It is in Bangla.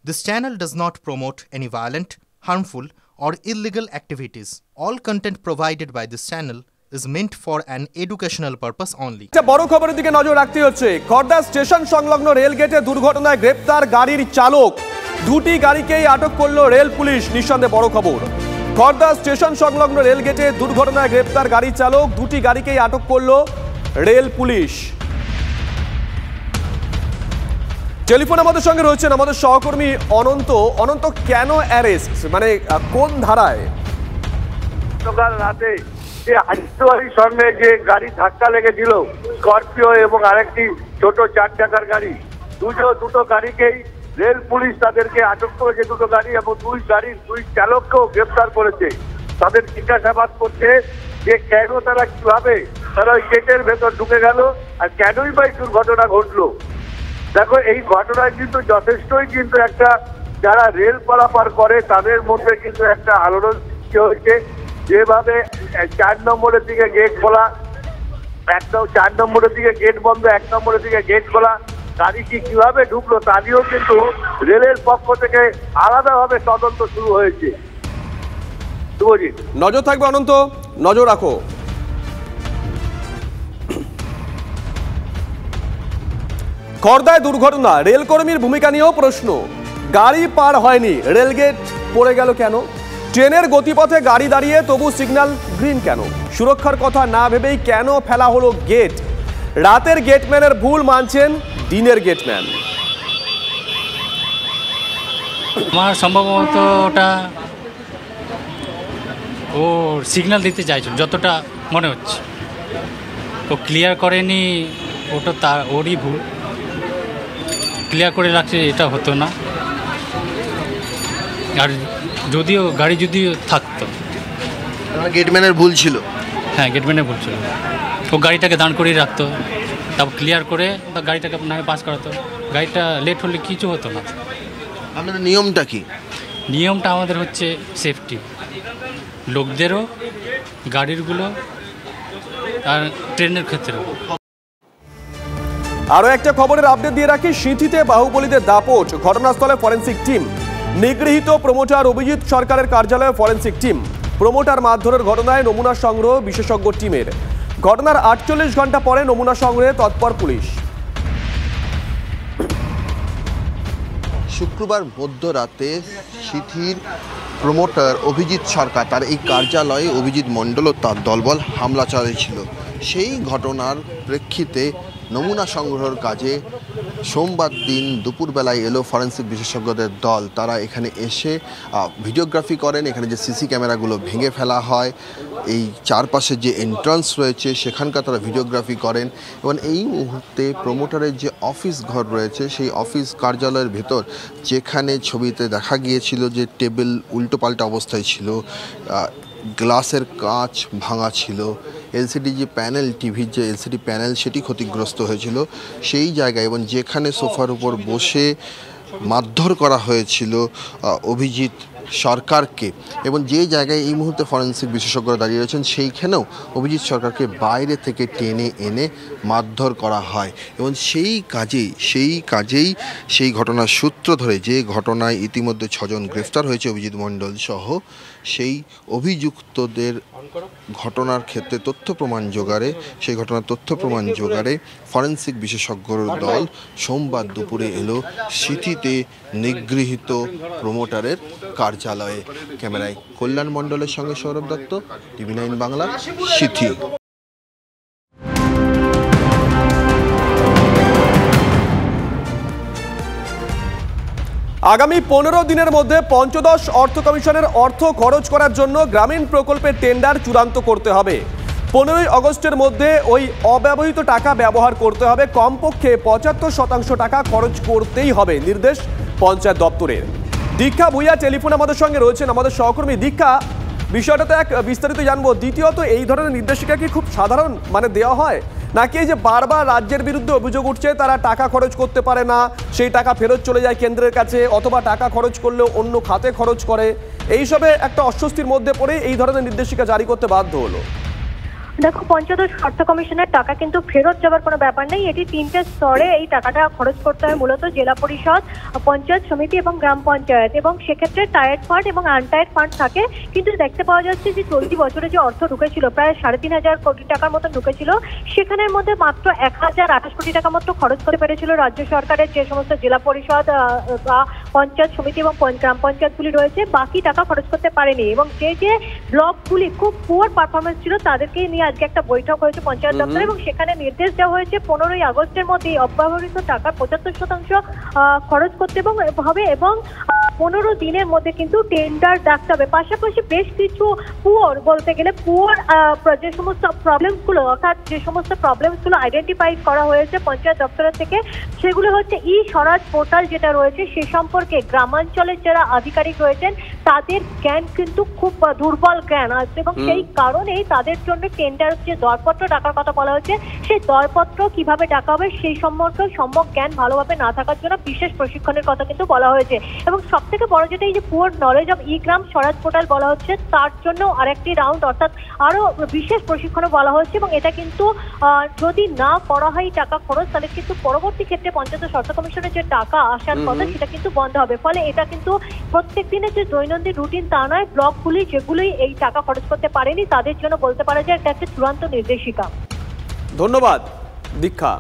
This channel does not promote any violent, harmful, or illegal activities. All content provided by this channel is meant for an educational purpose only. বড় খবরের দিকে নজর রাখতে হচ্ছে। খড়দা স্টেশন সংলগ্ন রেল গেটে দুর্ঘটনায় গ্রেপ্তার গাড়ির চালক। দুটি গাড়িকেই আটক করল রেল পুলিশ। নিঃসন্দেহে বড় খবর। খড়দা স্টেশন সংলগ্ন রেল গেটে দুর্ঘটনায় গ্রেপ্তার গাড়ির চালক, দুটি গাড়িকেই আটক করল রেল পুলিশ। টেলিফোনে আমাদের সঙ্গে রয়েছেন আমাদের সহকর্মী অনন্ত। অনন্ত, কেন অ্যারেস্ট, মানে কোন ধারায়? গতকাল রাতে যে হাজারদুয়ারির সঙ্গে যে গাড়ি ধাক্কা লেগেছিল, স্করপিও এবং আরেকটি ছোট 4 চাকার গাড়ি, দুটো গাড়িকেই রেল পুলিশ তাদেরকে আটক করেছে, দুটো গাড়ি এবং দুই চালককেও গ্রেপ্তার করেছে। তাদের জিজ্ঞাসাবাদ করছে যে কেন কিভাবে তারা ওই গেটের ভেতর ঢুকে গেল আর কেনই বা এই দুর্ঘটনা ঘটলো। দেখো, এই ঘটনায় কিন্তু যথেষ্টই কিন্তু একটা যারা রেল পারাপার করে তাদের মধ্যে কিন্তু একটা আলোড়ন সৃষ্টি হয়েছে। যেভাবে 4 নম্বরের দিকে গেট খোলা, 4 নম্বরের দিকে গেট বন্ধ, 1 নম্বরের দিকে গেট খোলা, গাড়ি কিভাবে ঢুকলো তা নিয়েও কিন্তু রেলের পক্ষ থেকে আলাদাভাবে তদন্ত শুরু হয়েছে। শুভজিৎ, নজর থাকবে অনন্ত, নজর রাখো। খড়দায় দুর্ঘটনা, রেলকর্মীর ভূমিকা নিয়েও প্রশ্ন। গাড়ি পার হয়নি, রেলগেট পড়ে গেল কেন? ট্রেনের গতিপথে গাড়ি দাঁড়িয়ে তবু সিগন্যাল গ্রিন কেন? সুরক্ষার কথা না ভেবেই কেন ফেলা হলো গেট? রাতের গেটম্যানের ভুল মানছেন দিনের গেটম্যান। আমার সম্ভবত ওটা ও সিগন্যাল দিতে চাইছিল, যতটা মনে হচ্ছে ও ক্লিয়ার করেনি, ওটা ওরই ভুল। ক্লিয়ার করে রাখছে, এটা হতো না। আর গাড়ি থাকতো, গেটম্যানের ভুল ছিল। হ্যাঁ, গেটম্যানের ভুল ছিল। ও গাড়িটাকে দাঁড় করিয়ে রাখতো, তারপর ক্লিয়ার করে গাড়িটাকে নামে পাস করাতো। গাড়িটা লেট হলে কিছু হতো না। আপনাদের নিয়মটা কি? নিয়মটা আমাদের হচ্ছে সেফটি, লোকদেরও, গাড়িরগুলো, আর ট্রেনের ক্ষেত্রেও। আরও একটা খবরের আপডেট দিয়ে রাখি। সিঁথিতে বাহুবলীদের দাপট, ঘটনাস্থলে ফরেন্সিক টিম। নিগৃহীত প্রমোটার অভিজিৎ সরকারের কার্যালয়ে ফরেন্সিক টিম। প্রমোটার মারধরের ঘটনায় নমুনা সংগ্রহ বিশেষজ্ঞ টিমের। ঘটনার 48 ঘন্টা পরে নমুনা সংগ্রহে তৎপর পুলিশ। শুক্রবার মধ্যরাতে সিঁথির প্রমোটার অভিজিৎ সরকার তার এই কার্যালয়ে অভিজিৎ মণ্ডল ও তার দলবল হামলা চালিয়েছিল। সেই ঘটনার প্রেক্ষিতে নমুনা সংগ্রহের কাজে সোমবার দিন দুপুরবেলায় এলো ফরেন্সিক বিশেষজ্ঞদের দল। তারা এখানে এসে ভিডিওগ্রাফি করেন। এখানে যে সিসি ক্যামেরাগুলো ভেঙে ফেলা হয়, এই চারপাশে যে এন্ট্রান্স রয়েছে সেখানকার তারা ভিডিওগ্রাফি করেন। এবং এই মুহূর্তে প্রমোটারের যে অফিস ঘর রয়েছে সেই অফিস কার্যালয়ের ভেতর, যেখানে ছবিতে দেখা গিয়েছিল যে টেবিল উল্টোপাল্টা অবস্থায় ছিল, গ্লাসের কাঁচ ভাঙা ছিল, এলসিডি যে প্যানেল, টিভির যে এলসিডি প্যানেল সেটি ক্ষতিগ্রস্ত হয়েছিল, সেই জায়গায় এবং যেখানে সোফার উপর বসে মারধর করা হয়েছিল অভিজিৎ সরকারকে, এবং যে জায়গায় এই মুহূর্তে ফরেন্সিক বিশেষজ্ঞরা দাঁড়িয়ে রয়েছেন সেইখানেও অভিজিৎ সরকারকে বাইরে থেকে টেনে এনে মারধর করা হয়। এবং সেই ঘটনার সূত্র ধরে, যে ঘটনায় ইতিমধ্যে 6 জন গ্রেফতার হয়েছে অভিজিৎ মণ্ডল সহ, সেই অভিযুক্তদের ঘটনার ক্ষেত্রে সেই ঘটনার তথ্য প্রমাণ জোগাড়ে ফরেন্সিক বিশেষজ্ঞর দল সোমবার দুপুরে এলো সিঁথিতে নিগৃহীত প্রমোটারের কার্যালয়ে। ক্যামেরায় কল্যাণ মণ্ডলের সঙ্গে সৌরভ দত্ত, TV9 বাংলা, সিঁথি। আগামী 15 দিনের মধ্যে পঞ্চদশ অর্থ কমিশনের অর্থ খরচ করার জন্য গ্রামীণ প্রকল্পের টেন্ডার চূড়ান্ত করতে হবে। 15ই আগস্টের মধ্যে ওই অব্যবহৃত টাকা ব্যবহার করতে হবে। কমপক্ষে 75% টাকা খরচ করতেই হবে, নির্দেশ পঞ্চায়েত দপ্তরের। দীক্ষা ভূঁইয়া টেলিফোনে আমাদের সঙ্গে রয়েছেন, আমাদের সহকর্মী। দীক্ষা, বিষয়টাতে এক বিস্তারিত জানবো। দ্বিতীয়ত, এই ধরনের নির্দেশিকা কি খুব সাধারণ দেওয়া হয়, নাকি এই যে বারবার রাজ্যের বিরুদ্ধে অভিযোগ উঠছে তারা টাকা খরচ করতে পারে না, সেই টাকা ফেরত চলে যায় কেন্দ্রের কাছে, অথবা টাকা খরচ করলেও অন্য খাতে খরচ করে, এইসবে একটা অস্বস্তির মধ্যে পড়ে এই ধরনের নির্দেশিকা জারি করতে বাধ্য হলো? দেখো, পঞ্চদশ অর্থ কমিশনের টাকা কিন্তু ফেরত যাবার কোনো ব্যাপার নেই। এটি 3টে স্তরে এই টাকাটা খরচ করতে হয়, মূলত জেলা পরিষদ, পঞ্চায়েত সমিতি এবং গ্রাম পঞ্চায়েত, এবং সেক্ষেত্রে টায়ার্ড ফান্ড এবং আনটায়ার্ড ফান্ড থাকে। কিন্তু দেখতে পাওয়া যাচ্ছে যে চলতি বছরে যে অর্থ ঢুকেছিল প্রায় 3,500 কোটি টাকার মতো ঢুকেছিল, সেখানের মধ্যে মাত্র 1,028 কোটি টাকা মতো খরচ করতে পেরেছিল রাজ্য সরকারের যে সমস্ত জেলা পরিষদ বা পঞ্চায়েত সমিতি এবং গ্রাম পঞ্চায়েতগুলি রয়েছে। বাকি টাকা খরচ করতে পারেনি, এবং যে যে ব্লকগুলি খুব পুয়ার পারফরমেন্স ছিল তাদেরকে নিয়ে আজকে একটা বৈঠক হয়েছে পঞ্চায়েত দপ্তরে, এবং সেখানে নির্দেশ দেওয়া হয়েছে 15ই আগস্টের মধ্যে অব্যবহৃত টাকার 75% খরচ করতে হবে, এবং 15 দিনের মধ্যে কিন্তু টেন্ডার ডাকতে হবে। পাশাপাশি বেশ কিছু পুয়ার, বলতে গেলে পুয়ার যে সমস্ত প্রবলেমসগুলো, অর্থাৎ যে সমস্ত প্রবলেমসগুলো আইডেন্টিফাই করা হয়েছে পঞ্চায়েত দপ্তরের থেকে, সেগুলো হচ্ছে স্বরাজ পোর্টাল যেটা রয়েছে সে সম্পর্কে গ্রামাঞ্চলের যারা আধিকারিক রয়েছেন তাদের জ্ঞান কিন্তু খুব দুর্বল জ্ঞান আছে, এবং সেই কারণেই তাদের জন্য টেন্ডার যে দরপত্র ডাকার কথা বলা হয়েছে, সেই দরপত্র কিভাবে ডাকা হবে সেই সম্পর্কে সম্যক জ্ঞান ভালোভাবে না থাকার জন্য বিশেষ প্রশিক্ষণের কথা কিন্তু বলা হয়েছে। এবং সব থেকে বড় যেটা এই যে poor knowledge of gram Swaraj portal বলা হচ্ছে, তার জন্য আরেকটি রাউন্ড অর্থাৎ আরো বিশেষ প্রশিক্ষণও বলা হচ্ছে, এবং এটা কিন্তু যদি না করা হয় টাকা খরচ, তাহলে কিন্তু পরবর্তী ক্ষেত্রে পঞ্চায়েত অর্থ কমিশনের যে টাকা আসার কথা সেটা কিন্তু বন্ধ হবে। ফলে এটা কিন্তু প্রত্যেক দিনের যে দৈনন্দিন রুটিন তা নয়, ব্লকগুলি যেগুলি এই টাকা খরচ করতে পারেনি তাদের জন্য বলতে পারা যায় এটা একটা চূড়ান্ত নির্দেশিকা। ধন্যবাদ দীক্ষা।